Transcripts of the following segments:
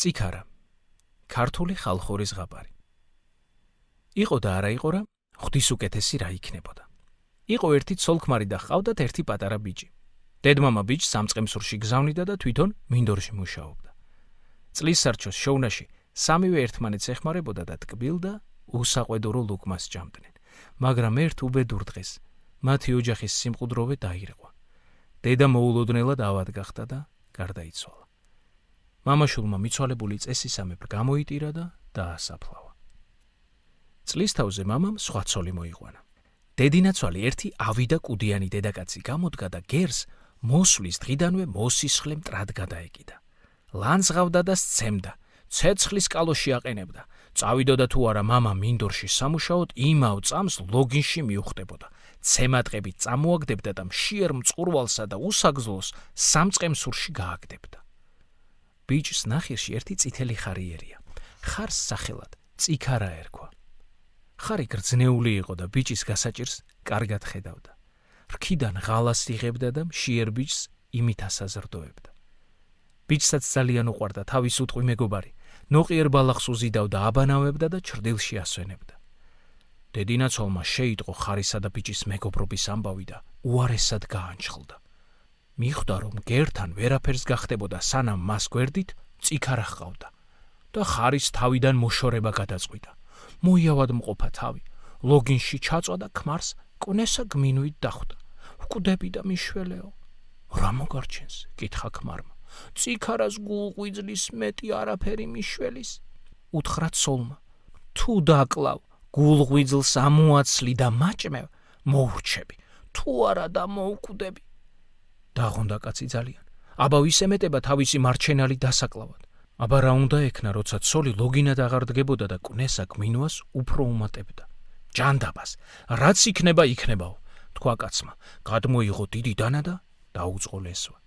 წიქარა ქართული ხალხური ზღაპარი. იყო და არა იყო რა, ღვთისუკეთესი რა იქნებოდა. იყო ერთი ცოლ-ქმარი და ჰყავდათ ერთი პატარა ბიჭი. დედმამა ბიჭს სამწყემსურში გზავნიდა და თვითონ მინდორში მუშაობდა. წლის სარჩოს შოვნაში სამივე ერთმანეთს ეხმარებოდა და ტკბილ და უსაყვედურო ლუკმას ჭამდნენ. მაგრამ ერთ უბედურ დღეს მათი ოჯახის სიმყუდროვე დაირღვა. დედა მოულოდნელად ავად გახდა და გარდაიცვალა. მამაშულმა მიცვალებული წესისამებრ გამოიტირა და დაასაფლავა. წლის თავზე მამამ სხვა ცოლი მოიყვანა. დედინაცვალი ერთი ავი და კუდიანი დედაკაცი გამოდგა და გერს მოსვლის დღიდანვე მოსისხლე მტრად გადაეკიდა. ლანძღავდა და სცემდა, ცეცხლის კალოში აყენებდა. წავიდოდა თუ არა მამა მინდორში სამუშაოდ, იმავ წამს ლოგინში მიუხვდებოდა. ცემატყებით წამოაგდებდა და მშიერ მწყურვალსა და უსაგზლოს სამწყემსურში გააგდებდა. ბიჭს ნახირში ერთი წითელი ხარი ერია. ხარს სახელად წიქარა ერქვა. ხარი გრძნეული იყო და ბიჭის გასაჭირს კარგად ხედავდა. რქიდან ღალას იღებდა და მშიერ ბიჭს იმით ასაზრდოებდა. ბიჭსაც ძალიან უყვარდა თავის უტყვი მეგობარი. ნოყიერ ბალახს უზიდავდა, აბანავებდა და ჩრდილში ასვენებდა. დედინაცოლმა შეიტყო ხარისა და ბიჭის მეგობრობის ამბავი და უარესად გაანჩხლდა. მიხვდა რომ გერთან ვერაფერს გახდებოდა სანამ მას გვერდით წიქარა ჰყავდა და ხარის თავიდან მოშორება გადაწყვიტა. მოიავადმყოფა თავი, ლოგინში ჩაწვა და ქმარს კვნესა გმინვით დახვდა. ვკვდები და მიშველეო. რა მოგარჩენს? კითხა ქმარმა. წიქარას გულღვიძლის მეტი არაფერი მიშველის. უთხრა ცოლმა. თუ დაკლავ, გულღვიძლს ამოაცლი და მაჭმევ, მოურჩები. თუ არა და მოუკვდები. დაღონდა კაცი ძალიან. აბა ვისე მეტება თავისი მარჩენალი დასაკლავად. აბა რა უნდა ექნა, როცა ცოლი ლოგინად აღარ დგებოდა და კვნესა გმინვას უფრო უმატებდა. ჯანდაბას, რაც იქნება იქნებაო, თქვა კაცმა. გადმოიღო დიდი დანა და დაუწყო ლესვა.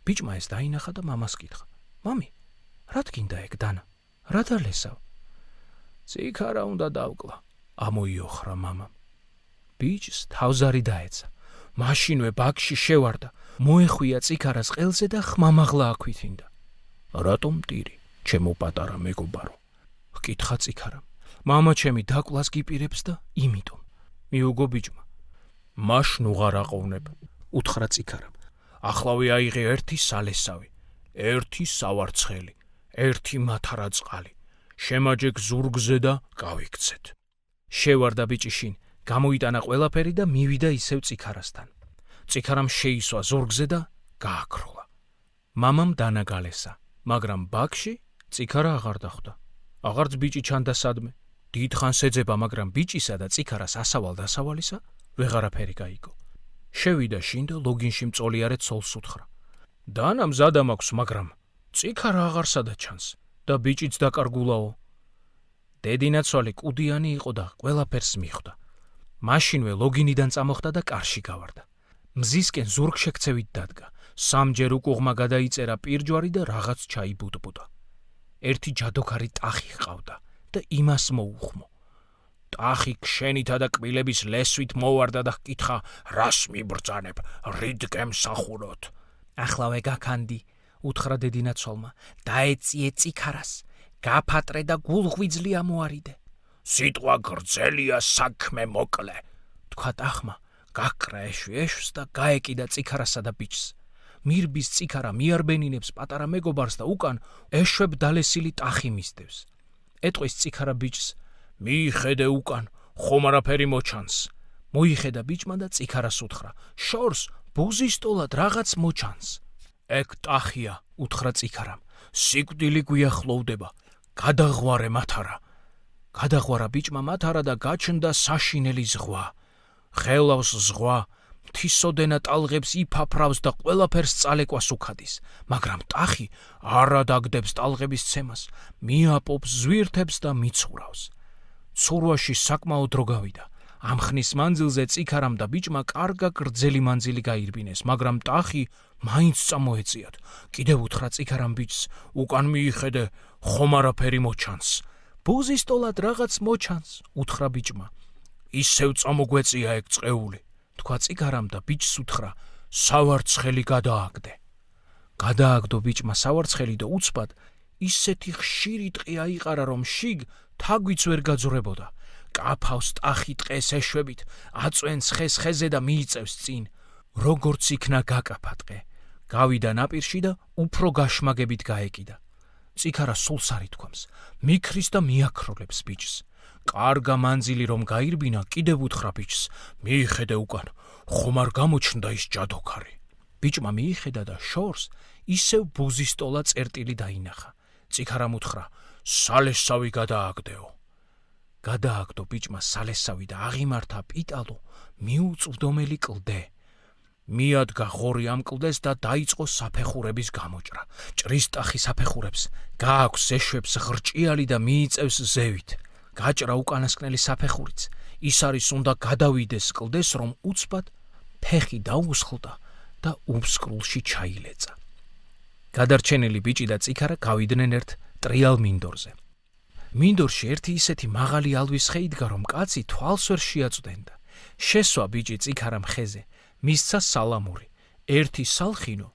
ბიჭმა ეს დაინახა და მამას კითხა. მამი, რა თქინდა ეგ დანა? რა დალესავ? წიქარა უნდა დავკლა, ამოიოხრა მამამ. ბიჭს თავზარი დაეცა. მაშინვე ბაქში შევარდა, მოეხვია წიქარას ყელზე და ხმამაღლა აქვითინდა. რატომ მტირი, ჩემო პატარა მეგობარო? ჰკითხა წიქარამ. მამა ჩემი დაკლას გიპირებს და იმიტომ. მიუგო ბიჭმა. მაშ ნუღარ აყოვნებ, უთხრა წიქარამ. ახლავე აიღე ერთი სალესავი, ერთი სავარცხელი, ერთი მათარა წყალი. შემაჯეკ ზურგზე და გავიქცეთ. შევარდა ბიჭი შინ, გამოიტანა ყველაფერი და მივიდა ისევ წიქარასთან. წიქარამ შეისვა ზურგზე და გააქროლა. მამამ დანა გალესა, მაგრამ ბაქში წიქარა აღარ დახვდა. აღარც ბიჭი ჩანდა სადმე. დიდხანს ეძება, მაგრამ ბიჭისა და წიქარას ასავალ-დასავალისა ვეღარაფერი გაიგო. შევიდა შინ და ლოგინში მწოლიარე ცოლს უთხრა. დანა მზადა მაქვს, მაგრამ წიქარა აღარ სადა ჩანს და ბიჭიც დაკარგულაო. დედინაცვალი კუდიანი იყო და ყველაფერს მიხვდა. მაშინვე ლოგინიდან წამოხდა და კარში გავარდა. მზისკენ ზურგშექცევით დადგა. სამჯერ უკუღმა გადაიწერა პირჯვარი და რაღაც ჩაიბუტბუდა. ერთი ჯადოქარი ტახი ჰყავდა და იმას მოუხმო. ტახი ქშენითა და კბილების ლესვით მოვარდა და ჰკითხა, რას მიბრძანებ, რით გემსახუროთ? ახლავე გაქანდი, უთხრა დედინაცვალმა, დაეწიე წიქარას, გაფატრე და გულღვიძლი ამოარიდე. სიტყვა გრძელია, საქმე მოკლე, თქვა ტახმა, გაკრა ეშვს და გაეკიდა წიქარასა და ბიჭს. მირბის წიქარა მიარბენინებს პატარა მეგობარს და უკან ეშვებ დალესილი ტახი მისდევს. ეტყვის წიქარა ბიჭს, მიიხედე უკან, ხომ არაფერი მოჩანს. მოიხედა ბიჭმა და წიქარას უთხრა, შორს ბუზის ტოლად რაღაც მოჩანს. ეგ ტახია, უთხრა წიქარამ, სიკვდილი გვიახლოვდება, გადაღვარე მათარა. გადაღვარა ბიჭმა მათარა და გაჩნდა საშინელი ზღვა. ხელავს ზღვა, მთისოდენა ტალღებს იფაფრავს და ყველაფერს წალეკვას უქადის, მაგრამ ტახი არა დაგდებს ტალღების ცემას, მიაპობს ზვირთებს და მიცურავს. ცურვაში საკმაოდ დრო გავიდა. ამ ხნის მანძილზე წიქარამ და ბიჭმა კარგა გრძელი მანძილი გაირბინეს, მაგრამ ტახი მაინც წამოეწიათ. კიდევ უთხრა წიქარამ ბიჭს, უკან მიიხედე, ხომ არაფერი მოჩანს. ბუზის ტოლად რაღაც მოჩანს, უთხრა ბიჭმა. ისევ წამოგვეწია ეგ წეული, თქვა წიქარამ და ბიჭს უთხრა, სავარცხელი გადააგდე. გადააგდო ბიჭმა სავარცხელი და უცბად ისეთი ხშირი ტყე აიყარა, რომ შიგ თაგვიც ვერ გაძვრებოდა. კაფავს ტახი ტყეს ეშვებით, აწვენს ხეს ხეზე და მიიწევს წინ. როგორც იქნა გაკაფა ტყე, გავიდა ნაპირში და უფრო გაშმაგებით გაეკიდა. წიქარა სულს არ ითქვამს, მიქრის და მიაქროლებს ბიჭს. კარგა მანძილი რომ გაირბინა, კიდევ უთხრა ბიჭს, მიიხედე უკან, ხომ არ გამოჩნდა ის ჯადოქარი. ბიჭმა მიიხედა და შორს ისევ ბუზის ტოლა წერტილი დაინახა. წიქარამ უთხრა, სალესავი გადააგდეო. გადააგდო ბიჭმა სალესავი და აღიმართა პიტალო მიუწვდომელი კლდე. მიადგა ღორი ამ კლდეს და დაიწყო საფეხურების გამოჭრა. ჭრის ტახი საფეხურებს, გააქვს ეშვებს ღრჭიალი და მიიწევს ზევით. გაჭრა უკანასკნელი საფეხურიც, ის არის უნდა გადავიდეს კლდეს, რომ უცბად ფეხი დაუსხლდა და უბსკრულში ჩაილეწა. გადარჩენილი ბიჭი და წიქარა გავიდნენ ერთ ტრიალ მინდორზე. მინდორში ერთი ისეთი მაღალი ალვის ხე იდგა, რომ კაცი თვალს ვერ შეაწვდენდა. შესვა ბიჭი წიქარამ ხეზე, მისცა სალამური, ერთი სალხინო,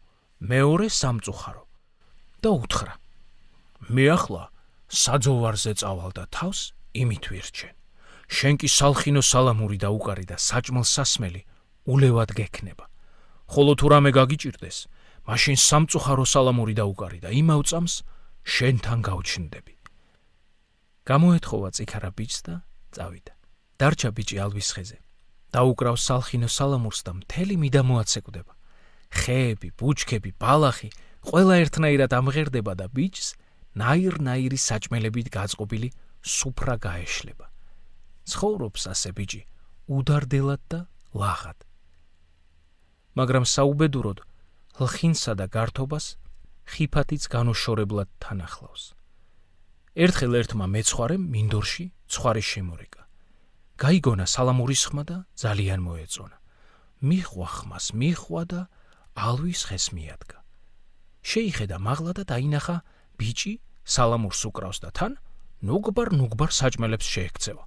მეორე სამწუხარო და უთხრა, მე ახლა საძოვარზე წავალ და თავს იმით ვირჩენ. შენ კი სალხინო სალამური დაუკარი და საჭმელ სასმელი ულევად გექნება. ხოლო თუ რამე გაგიჭირდეს, მაშინ სამწუხარო სალამური დაუკარი და იმავ წამს შენთან გავჩნდები. გამოეთხოვა წიქარა ბიჭს და წავიდა. დარჩა ბიჭი ალვის ხეზე. დაუკრავს სალხინო სალამურს და მთელი მიდამოაცეკვდება. ხეები, ბუჩქები, ბალახი ყველა ერთნაირად ამღერდება და ბიჭს ნაირ-ნაირი საჭმელებით გაწყობილი სუფრა გაეშლება. ცხოვრობს ასე ბიჭი უდარდელად და ლაღად. მაგრამ საუბედუროდ ლხინსა და გართობას ხიფათიც განუშორებლად თანახლავს. ერთხელ ერთმა მეცხვარემ მინდორში ცხვარი შემორეკა. გაიგონა სალამურის ხმა და ძალიან მოეწონა. მიხვა ხმას, მიხვა და ალვის ხეს მიადგა. შეიხედა მაღლა და დაინახა ბიჭი სალამურს უკრავს და თან ნუგბარ საჭმელებს შეექცევა.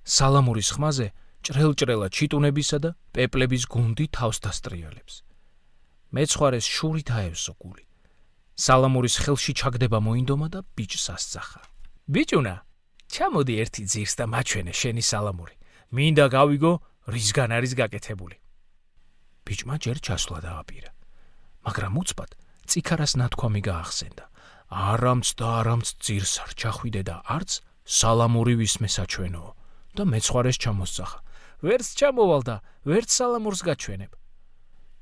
სალამურის ხმაზე ჭრელ-ჭრელა ჩიტუნებისა და პეპლების გუნდი თავს დასტრიალებს. მეცხვარეს შურით აევსო გული. სალამურის ხელში ჩაგდება მოინდომა და ბიჭს ასწახა. ბიჭუნა, ჩამოდი ერთი ძირს და მაჩვენე შენი სალამური. მინდა გავიგო, რისგან არის გაკეთებული. ბიჭმა ჯერ ჩასვლა დააპირა, მაგრამ უცბად წიქარას ნათქვამი გაახსენდა. არამც და არამც ძირს არ ჩახვიდე და არც სალამური ვისმე საჩვენოო და მეცხვარეს ჩამოსწახა. ვერც ჩამოვალ და ვერც სალამურს გაჩვენებ.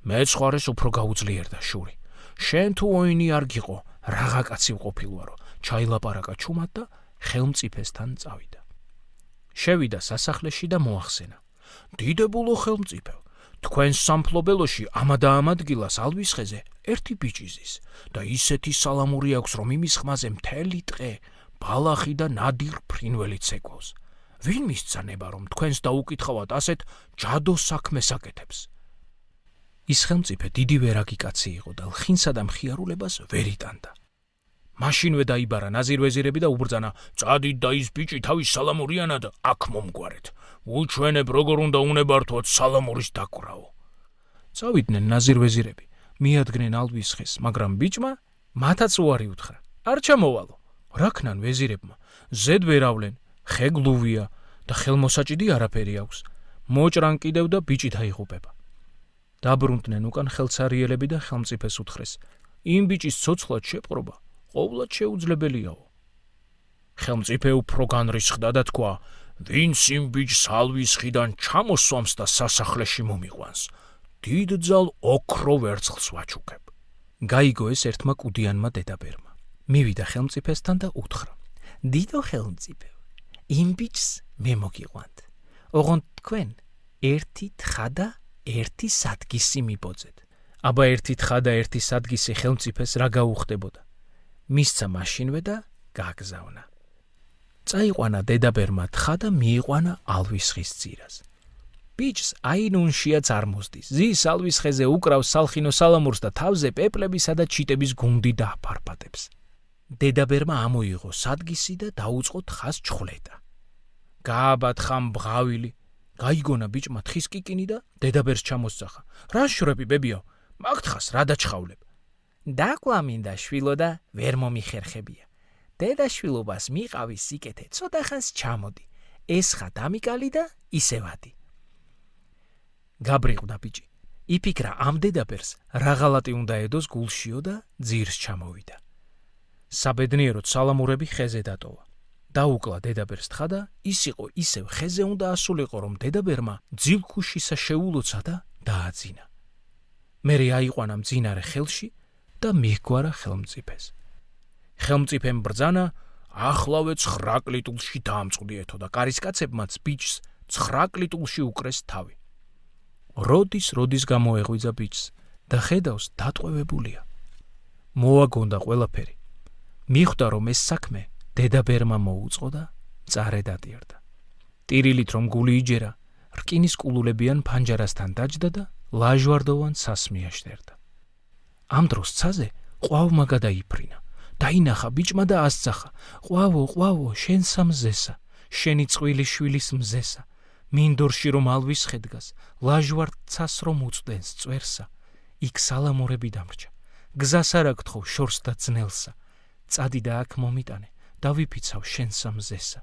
მეცხვარეს უფრო გაუძლიერდა შური. შენ თუ ოინი არ გიყო, რაღა კაცი ვყოფილვარო, ჩაილაპარაკა ჩუმად და ხელმწიფესთან წავიდა. შევიდა სასახლეში და მოახსენა. დიდებულო ხელმწიფო, თქვენ სამფლობელოში ამადა ამ ადგილას ალვის ხეზე ერთი ბიჭი ზის და ისეთი სალამური აქვს, რომ იმის ხმაზე მთელი ტყე ბალახი და ნადირ ფრინველიც ეკვლევს. ვინ მისცანება, რომ თქვენს დაუკითხავად ასეთ ჯადო საქმეს აკეთებს? ის ხელმწიფე დიდი ვერაგი კაცი იყო და ლხინსა და მხიარულებას ვერ იტანდა. მაშინვე დაიბარა ნაზირვეზირები და უბრძანა, წადით და ის ბიჭი თავის სალამურიანად აქ მომგვარეთ. უჩვენებ როგორ უნდა უნებართოთ სალამურის დაკვრაო. წავიდნენ ნაზირვეზირები, მიადგნენ ალვის ხეს, მაგრამ ბიჭმა მათაც უარი უთხრა. არ ჩამოვალო. რაქნან ვეზირებმა, ზედ ვეავლენ, ხე გლუვია და ხელმოსაჭიდი არაფერი აქვს. მოჭრან კიდევ და ბიჭი დაიღუპება. დაბრუნდნენ უკან ხელცარიელები და ხელმწიფეს უთხრეს, იმ ბიჭის ცოცხლად შეპყრობა ყოვლად შეუძლებელიაო. ხელმწიფე უფრო განრისხდა და თქვა, ვინც იმ ბიჭს ალვის ხიდან ჩამოსვამს და სასახლეში მომიყვანს, დიდძალ ოქრო ვერცხლს ვაჩუქებ. გაიგო ეს ერთმა კუდიანმა დედაბერმა. მივიდა ხელმწიფესთან და უთხრა, დიდო ხელმწიფე, იმ ბიჭს მე მოგიყვანთ. ოღონდ თქვენ ერთი თხა და ერთი სადგისი მიბოძეთ. აბა ერთი თხა და ერთი სადგისი ხელმწიფეს რა გაუხდებოდა? მისცა მაშინვე და გაგზავნა. წაიყვანა დედაბერმა თხა და მიიყვანა ალვის ხის ძირას. ბიჭს აინუნშიაც არ მოსდის. ზის ალვის ხეზე უკრავს სალხინო სალამურს და თავზე პეპლებისა და ჩიტების გუნდი დააფარფატებს. დედაბერმა ამოიღო სადგისი და დაუწყო თხას ჩხვლეტა. გააბათხა მბღავილი. გაიგონა ბიჭმა თხის კიკინი და დედაბერს ჩამოსწახა. რა შრები, ბებიო, მაგ თხას რა დაჩხავლებ? დაკლა მინდა შვილო და ვერ მომიხერხებია. დედაშვილობას მიყავი სიკეთე, ცოტა ხანს ჩამოდი. ეს ხა დამიკალი და ისევადი. გაბრიყდა ბიჭი. იფიქრა ამ დედაბერს რა ღალატი უნდა ედოს გულშიო და ძირს ჩამოვიდა. საბედნიეროდ სალამურები ხეზე დატოვა. დაუკლა დედაბერს თხა და ის იყო ისევ ხეზე უნდა ასულიყო, რომ დედაბერმა ძილქუშისა შეულოცა და დააძინა. მერე აიყვანა მძინარე ხელში და მიჰგვარა ხელმწიფეს. ხელმწიფემ ბრძანა, ახლავე 9 კლიტულში დაამწყდიეთო და კარისკაცებმაც ბიჭს 9 კლიტულში უკრეს თავი. როდის გამოეღვიძა ბიჭს და ხედავს დატყვევებულია. მოაგონდა ყველაფერი. მიხვდა რომ ეს საქმე დედაბერმა მოუწყო და მწარე დადიერდა. ტირილით რომ გული იჯერა, რკინის კულულებიან ფანჯარასთან დაჯდა და ლაჟვარდოვან ცას მიაშტერდა. ამ დროს ცაზე ყვავმა გადაიფრინა. დაინახა ბიჭმა და ასძახა, ყვავო, შენ სამზესა, შენი წყვილი შვილის მზესა, მინდორში რომ ალვის ხედგას, ლაჟვარდ ცას რომ უწდენს წვერსა, იქ სალამურები დამრჩა, გზას არ აგთხოვ შორს და ძნელსა, წადი და აქ მომიტანე, დავიფიცავ შენ სამზესა.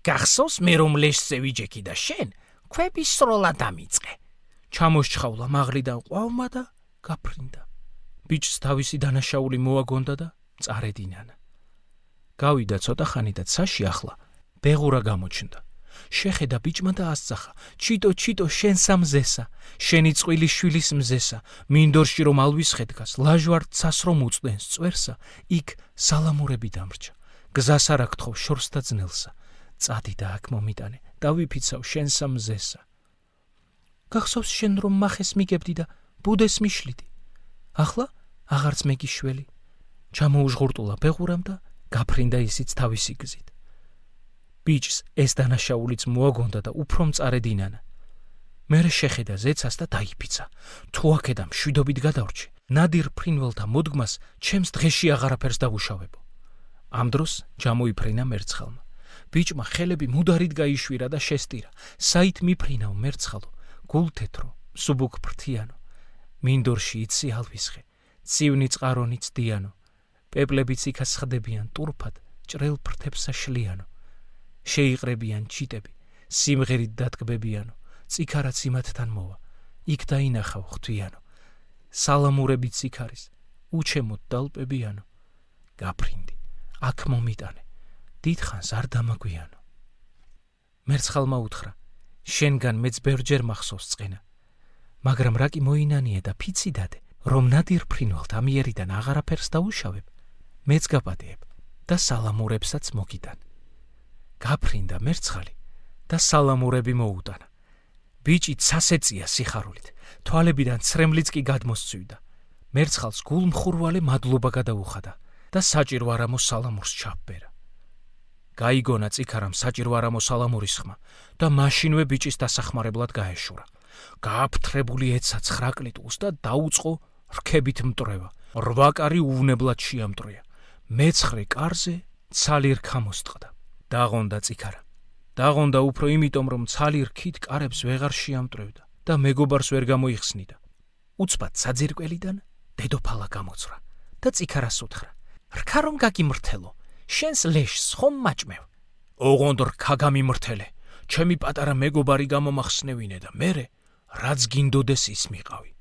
გახსოვს მე რომ ლეშზე ვიჯექი და შენ, ქვების სროლა დამიწყე. ჩამოსჩხავლა მაღლიდან ყვავმა და გაფრინდა. ბიჭს თავისი დანაშაული მოაგონდა და წარედინანა. გავიდა ცოტა ხანი და ცაში ახლა ბეღურა გამოჩნდა. შეხედა ბიჭმა და ასძახა, ჩიტო შენ სამზესა, შენი წყვილი შვილის მზესა, მინდორში რომ ალვის ხედგას, ლაჟვარდ ცას რომ უწდენს წვერსა, იქ სალამურები დამრჩა, გზას არ აგთხოვ შორს და ძნელსა, წადი და აქ მომიტანე, დავიფიცავ შენ სამზესა. გახსოვს შენ რომ მახეს მიგებდი და ბუდეს მიშლიდი. ახლა აღარც მეგიშველი. ჩამოუჟღურტულა ბეღურამ და გაფრინდა ისიც თავისი გზით. ბიჭს ეს დანაშაულიც მოაგონდა და უფრო მწარედინანა. მერე შეხედა ზეცას და დაიფიცა. თუ აქედან მშვიდობით გადავრჩი, ნადირ ფრინველთა მოდგმას ჩემს დღეში აღარაფერს დავუშავებო. ამ დროს ჯამოიფრინა მერცხალმა. ბიჭმა ხელები მუდარით გაიშვირა და შესტირა. საით მიფრინავ მერცხალო, გულთეთრო, მსუბუქ ფრთიანო. მინდორში იცი ალვისხე, ცივნი წყარონი ცდიანო, პეპლებიც იქას ხდებიან ტურფად, ჭრელ ფრთებსა შლიანო. შეიყრებიან ჩიტები, სიმღერით დატკბებიანო, წიქარაც იმათთან მოვა, იქ დაინახავ ღვთვიანო. სალამურებით ციქარის, უჩემოთ დალპებიანო. გაფრინდი, აქ მომიტანე, დიდხანს არ დამაგვიანო. მერცხალმა უთხრა, შენგან მეც ბევრჯერ მახსოვს წყენა. მაგრამ რა კი მოინანიე და ფიცი დადე, რომ ნადირ ფრინველთ ამიერიდან აღარაფერს დაუშავებ, მეც გაპატიებ და სალამურებსაც მოგიტან. გაფრინდა მერცხალი და სალამურები მოუტანა. ბიჭი ცასეწია სიხარულით, თვალებიდან ცრემლიც კი გადმოსცვიდა. მერცხალს გულმხურვალე მადლობა გადაუხადა და საჭირვარამო სალამურს ჩაბერა. გაიგონა წიქარამ საჭირვარამო სალამურის ხმა და მაშინვე ბიჭის დასახმარებლად გაეშურა. გააფთრებული ეცა 9 კლიტულს და დაუწყო რქებით მტრევა. 8 კარი უვნებლად შეამტრია. მე-9 კარზე ცალი რქა მოსტყდა. დაღონდა წიქარა. დაღონდა უფრო იმიტომ, რომ ცალი რქით კარებს ვეღარ შეამტრევდა და მეგობარს ვერ გამოიხსნიდა. უცბად საძირკველიდან დედოფალა გამოცრა და წიქარას უთხრა: რქა რომ გაგიმრთელო, შენს ლეშს ხომ მაჭმევ? ოღონდ რქა გამიმრთელე, ჩემი პატარა მეგობარი გამომახსნევინე და მერე რაც გინდოდეს ის მიყავი.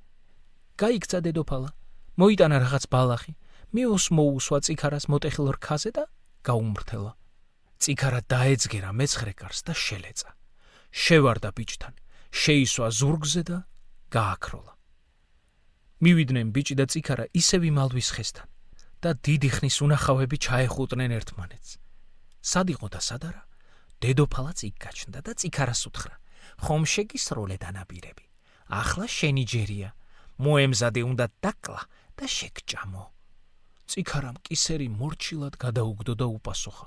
გაიქცა დედოფალა, მოიტანა რაღაც ბალახი, მოუსვა წიქარას მოტეხილ რქაზე და გაუმრთელა. წიქარა დაეძგერა მე-9 კარს და შელეწა. შევარდა ბიჭთან, შეისვა ზურგზე და გააქროლა. მივიდნენ ბიჭი და წიქარა ისევ იმალვის ხესთან და დიდი ხნის უნახავები ჩაეხუტნენ ერთმანეთს. სად იყო და სად არა? დედოფალაც იქ გაჩნდა და წიქარას უთხრა: ხომ შეგისროლე დანაპირები? ახლა შენი ჯერია. მოემზადე უნდა დაკლა და შეგჭამო. წიქარამ კისერი მორჩილად გადაუგდო და უპასუხა: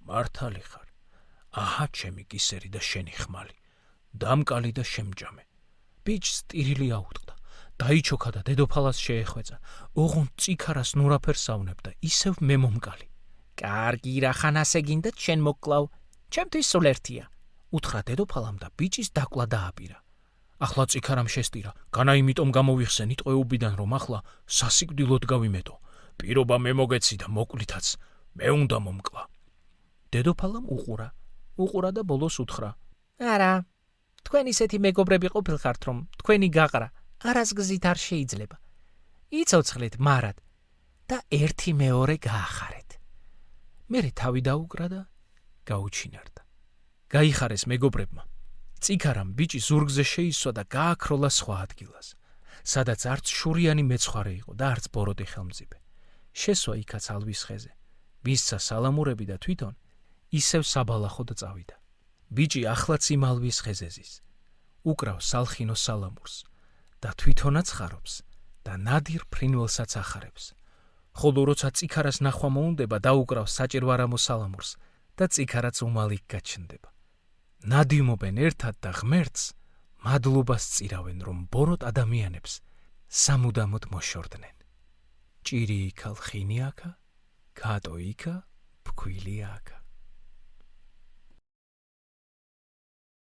მართალი ხარ. აჰა ჩემი კისერი და შენი ხმალი. დამკალი და შემჯამე. ბიჭს ტირილი აუტყდა. დაიჩოქა და დედოფალას შეეხვეწა. ოღონდ წიქარას ნურაფერს ავნებდა, ისევ მე მომკალი. კარგი რა ხან ასე გინდათ შენ მოკლავ, ჩემთვის სულ ერთია. უთხრა დედოფალამ და ბიჭის დაკლა დააპირა. ახლა წიქარამ შესტირა, განა იმიტომ გამოვიხსენით ყეუბიდან, რომ ახლა სასიკვდილოდ გავიმეტო. პირობა მე მოგეცი და მოკლითაც მე უნდა მომკლა. დედოფალამ უყურა და ბოლოს უთხრა: არა, თქვენ ისეთი მეგობრები ყოფილხართ, რომ თქვენი გაყრა არასგზით არ შეიძლება. იცოცხლეთ მარად და ერთი მეორე გაახარეთ. მერე თავი დაუკრა და გაუჩინარდა. გაიხარეს მეგობრებმა. წიქარამ ბიჭი ზურგზე შეისვა და გააქროლა სხვა ადგილას, სადაც არც შურიანი მეცხვარე იყო და არც ბოროტი ხელმწიფე. შესვა იქაც ალვის ხეზე, მისცა სალამურები და თვითონ ისევ საბალახოდ წავიდა. ბიჭი ახლაც იმ ალვის ხეზე ზის, უკრავს სალხინო სალამურს და თვითონაც ხარობს და ნადირ ფრინველსაც ახარებს. ხოლო როცა წიქარას ნახვა მოუნდება, დაუკრავს საჭირვარამო სალამურს და წიქარაც უმალიქ გაჩნდება. ნადიმობენ ერთად და ღმერთს მადლობას წირავენ, რომ ბოროტ ადამიანებს სამუდამოდ მოშორდნენ. ჭირი იქა, ლხინი აქა, კატო იქა, ფქვილი აქა.